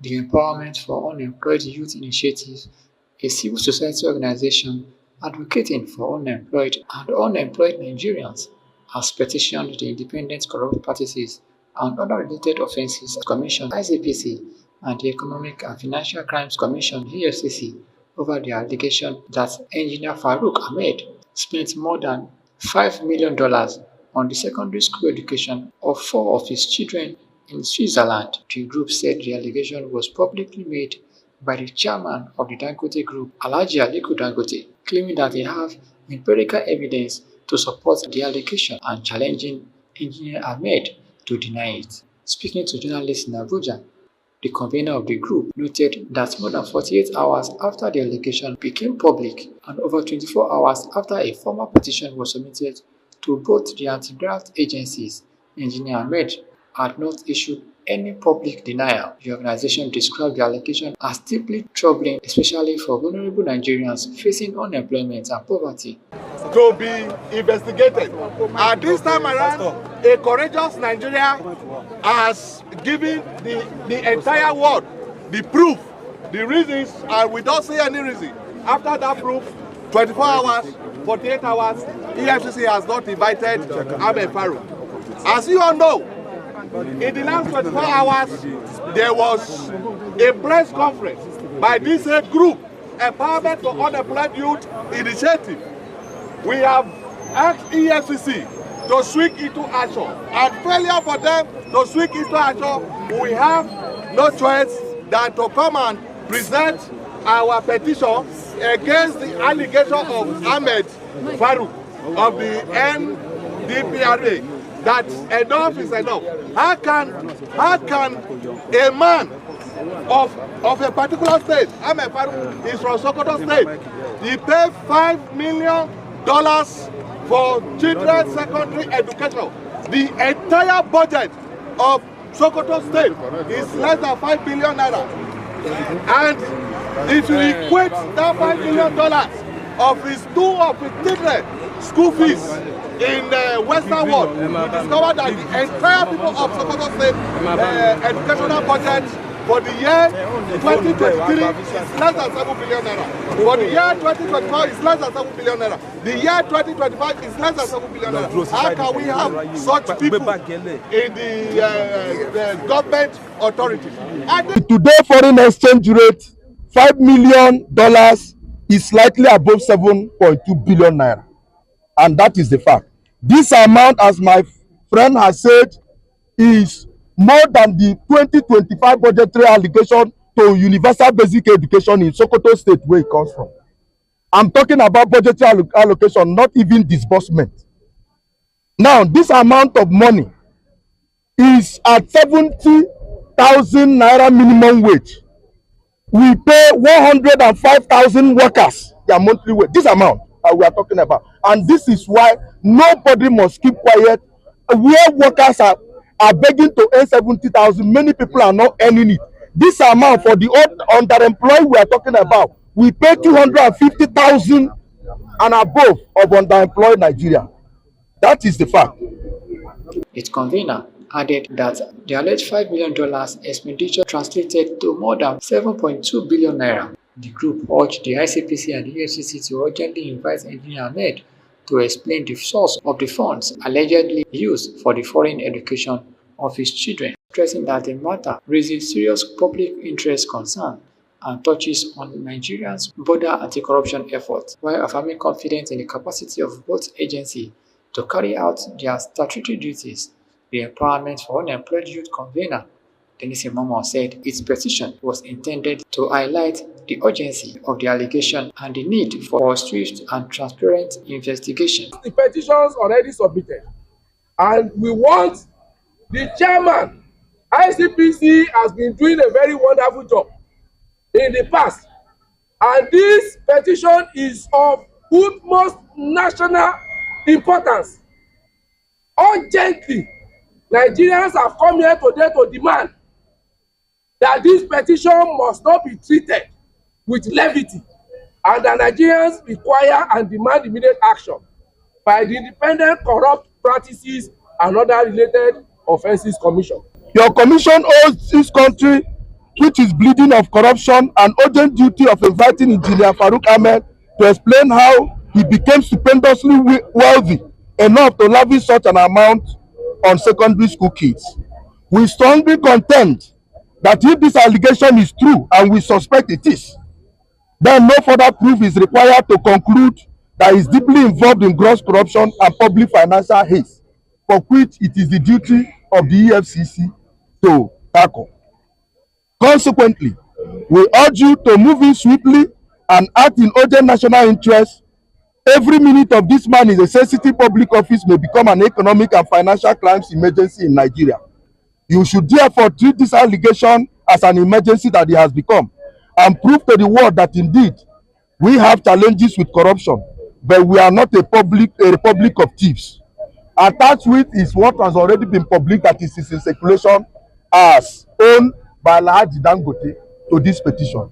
the Empowerment for Unemployed Youth Initiative, a civil society organization advocating for unemployed and unemployed Nigerians, has petitioned the Independent Corrupt Practices and Other Related Offences Commission (ICPC) and the Economic and Financial Crimes Commission (EFCC) over the allegation that engineer Farouk Ahmed spent more than $5 million on the secondary school education of 4 of his children in Switzerland. The group said the allegation was publicly made by the chairman of the Dangote Group, Alhaji Aliko Dangote, claiming that they have empirical evidence to support the allegation and challenging Engineer Ahmed to deny it. Speaking to journalists in Abuja, the convener of the group noted that more than 48 hours after the allegation became public and over 24 hours after a formal petition was submitted to both the anti-graft agencies, Engineer Ahmed had not issued any public denial. The organization described the allegation as deeply troubling, especially for vulnerable Nigerians facing unemployment and poverty. To be investigated. At this time around, a courageous Nigeria has given the entire world the proof, the reasons, and we don't see any reason. After that proof, 24 hours, 48 hours, EFCC has not invited Ahmed Farouk. As you all know, in the last 24 hours, there was a press conference by this group, Empowerment for Unemployed Youth Initiative. We have asked EFCC to swing into action, and failure for them to swing into action, we have no choice than to come and present our petition against the allegation of Ahmed Farouk of the NDPRA that enough is enough. How can a man of a particular state, Ahmed Farouk is from Sokoto State, he paid $5 million for children's secondary education? The entire budget of Sokoto State is less than $5 billion naira. And if you equate that $5 billion of his children school fees in the Western world, we discovered that the entire people of Sokoto State educational budget for the year 2023 is less than 7 billion naira. For the year 2024 is less than 7 billion naira. The year 2025 is less than 7 billion naira. How can we have such people in the government authority? Today, foreign exchange rate $5 million is slightly above 7.2 billion naira, and that is the fact. This amount, as my friend has said, is more than the 2025 budgetary allocation to universal basic education in Sokoto State, where it comes from. I'm talking about budgetary allocation, not even disbursement. Now, this amount of money is at 70,000 naira minimum wage. We pay 105,000 workers their monthly wage. This amount we are talking about, and this is why nobody must keep quiet. Where workers are begging to earn 70,000, many people are not earning it. This amount for the underemployed we are talking about, we pay 250,000 and above of underemployed Nigeria. That is the fact. Its convener added that the alleged $5 million expenditure translated to more than 7.2 billion naira. The group urged the ICPC and the EFCC to urgently invite Engineer Ahmed to explain the source of the funds allegedly used for the foreign education of his children, stressing that the matter raises serious public interest concern and touches on Nigeria's border anti-corruption efforts, while affirming confidence in the capacity of both agencies to carry out their statutory duties. The Empowerment for Unemployed Youth convener, Denise Momo, said its petition was intended to highlight the urgency of the allegation and the need for a swift and transparent investigation. The petitions already submitted, and we want the chairman. ICPC has been doing a very wonderful job in the past, and this petition is of utmost national importance. Urgently, Nigerians have come here today to demand that this petition must not be treated with levity, and the Nigerians require and demand immediate action by the Independent Corrupt Practices and Other Related Offences Commission. Your commission owes this country which is bleeding of corruption and urgent duty of inviting Engineer Farouk Ahmed to explain how he became stupendously wealthy enough to lavish such an amount on secondary school kids. We strongly contend that if this allegation is true, and we suspect it is, then no further proof is required to conclude that he is deeply involved in gross corruption and public financial haste, for which it is the duty of the EFCC to tackle. Consequently, we urge you to move in swiftly and act in urgent national interest. Every minute of this man in a sensitive public office may become an economic and financial crimes emergency in Nigeria. You should therefore treat this allegation as an emergency that it has become, and prove to the world that indeed we have challenges with corruption, but we are not a republic of thieves. Attached with is what has already been public, that is in circulation as owned by Alhaji Dangote to this petition.